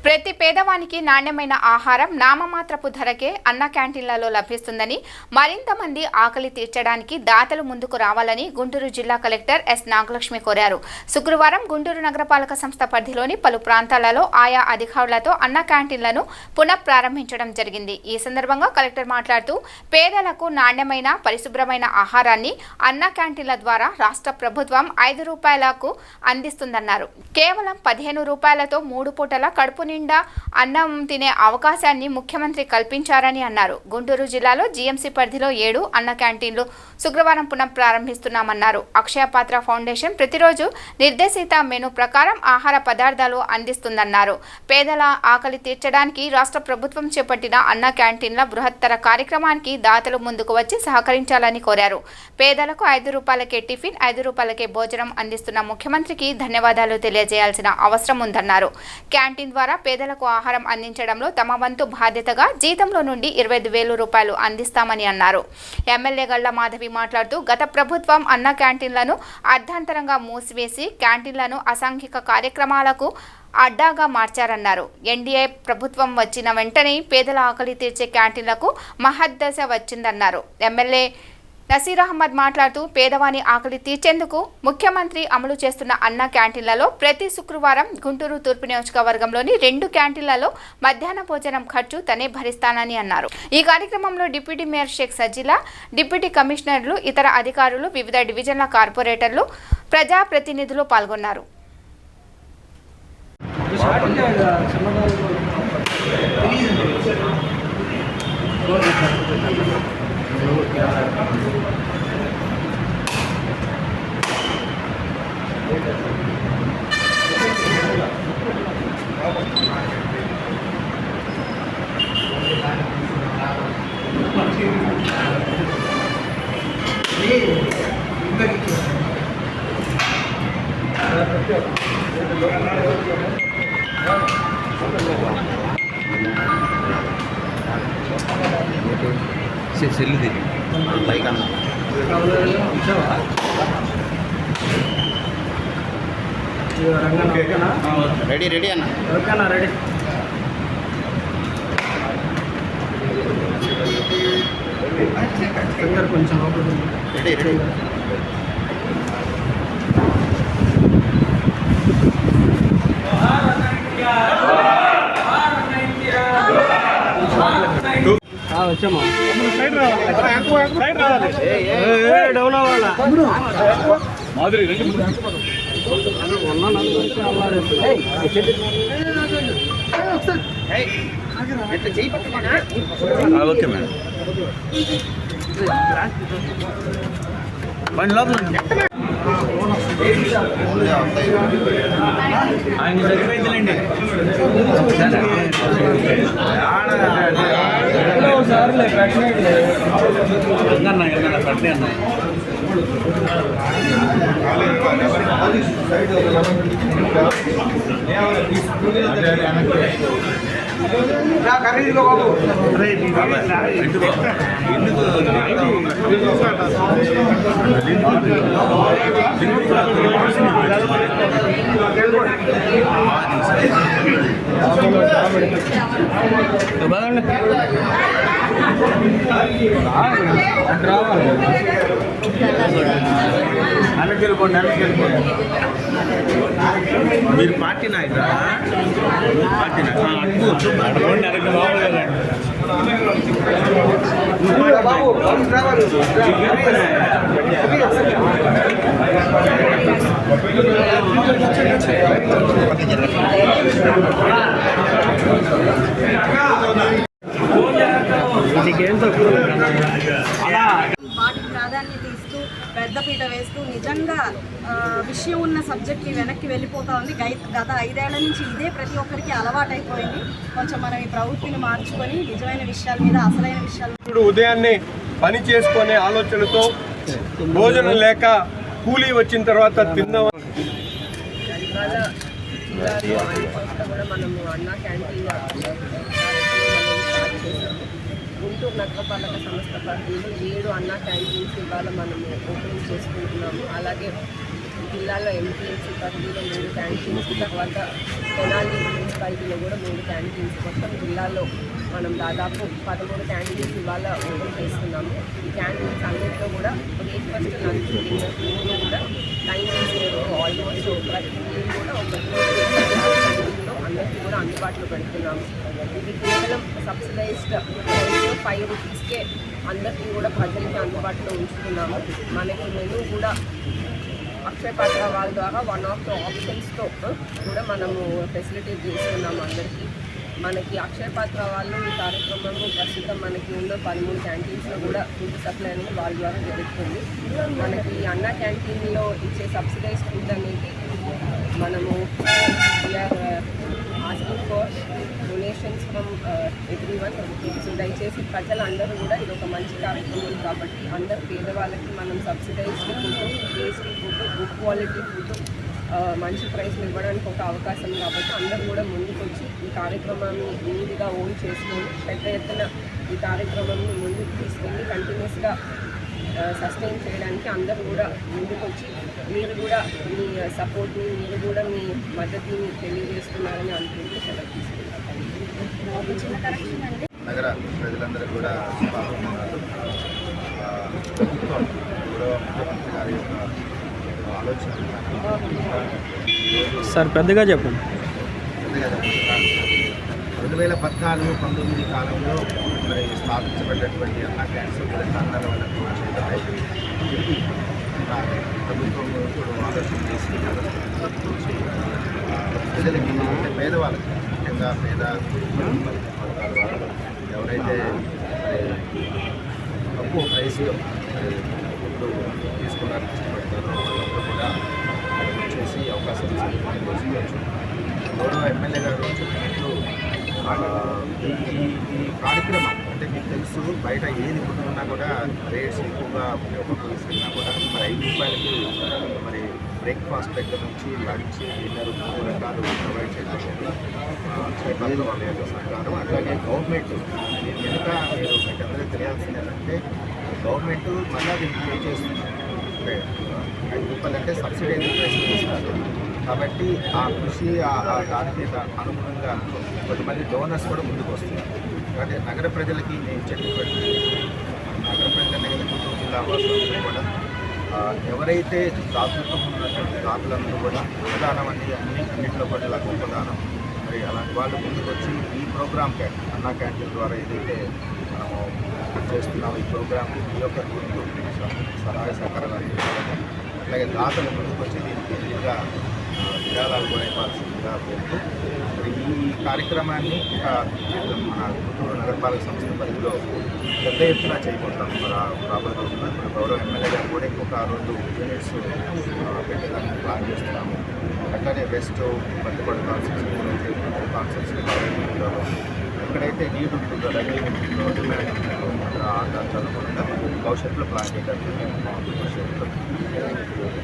ప్రతి పేదవానికి నాణ్యమైన ఆహారం నామమాత్రపు ధరకే అన్న క్యాంటీన్లలో లభిస్తుందని, మరింత మంది ఆకలి తీర్చడానికి దాతలు ముందుకు రావాలని గుంటూరు జిల్లా కలెక్టర్ ఎస్ నాగలక్ష్మి కోరారు. శుక్రవారం గుంటూరు నగరపాలక సంస్థ పరిధిలోని పలు ప్రాంతాలలో ఆయా అధికారులతో అన్న క్యాంటీన్లను పునఃప్రారంభించడం జరిగింది. ఈ సందర్భంగా కలెక్టర్ మాట్లాడుతూ, పేదలకు నాణ్యమైన పరిశుభ్రమైన ఆహారాన్ని అన్న క్యాంటీన్ల ద్వారా రాష్ట్ర ప్రభుత్వం 5 రూపాయలకు అందిస్తుందన్నారు. కేవలం 15 రూపాయలతో 3 పూటల కడుపు నిండా అన్నం తినే అవకాశాన్ని ముఖ్యమంత్రి కల్పించారని అన్నారు. గుంటూరు జిల్లాలో జీఎంసీ పరిధిలో 7 అన్న క్యాంటీన్లు శుక్రవారం పునః ప్రారంభిస్తున్నామన్నారు. అక్షయ పాత్ర ఫౌండేషన్ ప్రతిరోజు నిర్దేశిత మెనూ ప్రకారం ఆహార పదార్థాలు అందిస్తుందన్నారు. పేదల ఆకలి తీర్చడానికి రాష్ట్ర ప్రభుత్వం చేపట్టిన అన్న క్యాంటీన్ల బృహత్తర కార్యక్రమానికి దాతలు ముందుకు వచ్చి సహకరించాలని కోరారు. పేదలకు 5 రూపాయలకే టిఫిన్, 5 రూపాయలకే భోజనం అందిస్తున్న ముఖ్యమంత్రికి ధన్యవాదాలు తెలియజేయాల్సిన అవసరం ఉందన్నారు. క్యాంటీన్ ద్వారా పేదలకు ఆహారం అందించడంలో తమ వంతు బాధ్యతగా జీతంలో నుండి 25,000 రూపాయలు అందిస్తామని అన్నారు. ఎమ్మెల్యే గళ్ల మాధవి మాట్లాడుతూ, గత ప్రభుత్వం అన్న క్యాంటీన్లను అర్ధాంతరంగా మూసివేసి క్యాంటీన్లను అసాంఘిక కార్యక్రమాలకు అడ్డాగా మార్చారన్నారు. ఎన్డీఏ ప్రభుత్వం వచ్చిన వెంటనే పేదల ఆకలి తీర్చే క్యాంటీన్లకు మహద్దశ వచ్చిందన్నారు. ఎమ్మెల్యే నసీర్ అహ్మద్ మాట్లాడుతూ, పేదవాని ఆకలి తీర్చేందుకు ముఖ్యమంత్రి అమలు చేస్తున్న అన్న క్యాంటీన్లలో ప్రతి శుక్రవారం గుంటూరు తూర్పు నియోజకవర్గంలోని 2 క్యాంటీన్లలో మధ్యాహ్న భోజనం ఖర్చు తనే భరిస్తానని అన్నారు. ఈ కార్యక్రమంలో deputy mayor Shaik Sajila, deputy కమిషనర్లు, ఇతర అధికారులు, వివిధ డివిజన్ల కార్పొరేటర్లు, ప్రజాప్రతినిధులు పాల్గొన్నారు. సెల్లుది లైక్ అన్న రెడీ రెడీ అన్న ఓకేనా రెడీ కొంచెం రెడీ రెడీ వచ్చామా డౌన్ అవ్వాలా మాధురి ఓకే మేడం బండి లోపల ఆయన సరిపోయిందిలేండి సార్లే అన్న పట్టే అన్న మీరు పార్టీ నాయకురా పార్టీ వాటికి ప్రాధాన్యత ఇస్తూ పెద్దపీట వేస్తూ నిజంగా విషయం ఉన్న సబ్జెక్ట్కి వెనక్కి వెళ్ళిపోతా ఉంది. గత 5 ఏళ్ల నుంచి ఇదే ప్రతి ఒక్కరికి అలవాటైపోయింది. కొంచెం మనం ఈ ప్రవృత్తిని మార్చుకొని నిజమైన విషయాల మీద, అసలైన విషయాలు ఇప్పుడు ఉదయాన్నే పని చేసుకునే ఆలోచనతో భోజనం లేక కూలీ వచ్చిన తర్వాత తిందాం. కూడా మనము అన్న క్యాంటీన్ గుంటూరు నగరపాలక సంస్థ పరిధిలో 7 అన్న క్యాంటీన్స్ ఇవాళ మనము ఓపెనింగ్ చేసుకుంటున్నాము. అలాగే జిల్లాలో ఎంపీఎంసీ పరిధిలో 3 క్యాంటీన్స్, తర్వాత తెనాలి మున్సిపాలిటీలో కూడా 3 క్యాంటీన్స్, మొత్తం జిల్లాలో మనం దాదాపు 13 క్యాంటీన్స్ ఇవాళ ఓపెన్ చేస్తున్నాము. ఈ క్యాంటీన్స్ అన్నింటిలో కూడా బ్రేక్ఫాస్ట్, లంచ్, డిన్నర్ 3 కూడా టైమింగ్స్ ఆల్మోస్ట్ ప్రతి meal కూడా ఒక క్యాంటీన్లో అందరికీ కూడా అందుబాటులో పెడుతున్నాము. ఇది కేవలం సబ్సిడైజ్డ్ ప్రైస్లో 5 రూపీస్కే అందరికీ కూడా ప్రజలకి అందుబాటులో ఉంచుతున్నాము. మనకి మెనూ కూడా అక్షయ పాత్ర వాళ్ళ ద్వారా వన్ ఆఫ్ ద ఆప్షన్స్తో కూడా మనము ఫెసిలిటేట్ చేస్తున్నాము అందరికీ. మనకి అక్షయ పాత్ర వాళ్ళు ఈ కార్యక్రమంలో ప్రస్తుతం మనకి ఉన్న 13 క్యాంటీన్స్లో కూడా ఫుడ్ సప్లై అనేది వాళ్ళ ద్వారా జరుగుతుంది. మనకి అన్న క్యాంటీన్లో ఇచ్చే సబ్సిడైజ్ ఫుడ్ అనేది మనము asking for donations from everyone. So దయచేసి ప్రజలందరూ కూడా ఇది ఒక మంచి కార్యక్రమం కాబట్టి అందరు పేదవాళ్ళకి మనం subsidised food, tasty food, good quality food మంచి ప్రైస్లు ఇవ్వడానికి ఒక అవకాశం కాబట్టి అందరూ కూడా ముందుకు వచ్చి ఈ కార్యక్రమాన్ని నీట్గా ఓన్ చేసుకొని పెద్ద ఎత్తున ఈ కార్యక్రమాన్ని ముందుకు తీసుకెళ్ళి కంటిన్యూస్గా సస్టైన్ చేయడానికి అందరూ కూడా ముందుకు వచ్చి మీరు కూడా మీ సపోర్ట్ని, మీరు కూడా మీ మద్దతుని తెలియజేస్తున్నారని అనుకుంటూ సెలవు తీసుకుంటారు. చిన్న కరెక్షన్ అంటే నగర ప్రజలందరూ కూడా శుభాకాంక్షలు. ప్రభుత్వం గౌరవ ముఖ్యమంత్రి గారి యొక్క ఆలోచన సార్ పెద్దగా చెప్పండి. 2014-19 కాలంలో మరి స్థాపించబడినటువంటి అన్న క్యాన్సర్ తెలంగాణలో ప్రభుత్వం ఇప్పుడు ఆలోచన చేసి ప్రజలకి అంటే పేదవాళ్ళకి, ముఖ్యంగా పేద వర్గాల వాళ్ళు ఎవరైతే తక్కువ ప్రైస్లో ఫుడ్ తీసుకోవడానికి ఇష్టపడతారో వాళ్ళందరూ కూడా చేసి అవకాశం చేసుకోవచ్చు. గౌరవ ఎమ్మెల్యే గారు చెప్పినట్టు ఈ కార్యక్రమం అంటే మీకు తెలుసు, బయట ఏది కొనుక్కున్నా కూడా రేట్స్ ఎక్కువగా ఉపయోగపడుతున్నా కూడా మరి 5 రూపాయలకి మరి బ్రేక్ఫాస్ట్ దగ్గర నుంచి లంచ్, డిన్నర్ 3 రకాలు ప్రొవైడ్ చేయడం చేపట్ల వాళ్ళ యొక్క సహకారం. అట్లాగే గవర్నమెంట్ వెనుక మీరు మీకు అందరికీ తెలియాల్సింది ఏంటంటే గవర్నమెంట్ మళ్ళీ దీన్ని పే చేస్తుంది. అంటే 5 రూపాయలు అంటే సబ్సిడీ ప్రైస్ ఇస్తారు కాబట్టి ఆ కృషి దాని మీద అనుగుణంగా కొంతమంది డోనర్స్ కూడా ముందుకు వస్తున్నారు. కాబట్టి నగర ప్రజలకి నేను చెప్పేటువంటి నగర ప్రజలనే గుంటూరు జిల్లా వాసులందరూ కూడా ఎవరైతే దాతృత్వం ఉన్నటువంటి దాతలందరూ కూడా అన్నదానం అనేది అన్నింటిలో కూడా గొప్పదానం. మరి అలాంటి వాళ్ళు ముందుకు వచ్చి ఈ ప్రోగ్రామ్కి అన్నా క్యాంటీన్ ద్వారా ఏదైతే మనము చేస్తున్నామో ఈ ప్రోగ్రామ్కి ఈ యొక్క సహాయ సహకారాలు అందించాలని, అట్లాగే దాతలు ముందుకు వచ్చి దీనికి ఎదురుగా విరాళాలు కూడా ఇవ్వాల్సిందిగా కోరుతూ మరి ఈ కార్యక్రమాన్ని మన గుంటూరు నగరపాలక సంస్థ పరిధిలో పెద్ద ఎత్తున చేయబోతాం. రాబోయే రోజుల్లో మన గౌరవ ఎమ్మెల్యే గారు కూడా ఇంకొక 2 యూనిట్స్ పెట్టేదానికి ప్లాన్ చేస్తున్నాము. అట్లానే వెస్ట్ పట్టుబడి కాన్సెప్ట్స్ ఎక్కడైతే నీరు ఉంటుందో రైల్వే ఉంటుందో డిమాండ్ ఉంటుందో అక్కడ ఆధారాలు కూడా భవిష్యత్తులో ప్లాన్ చేయడానికి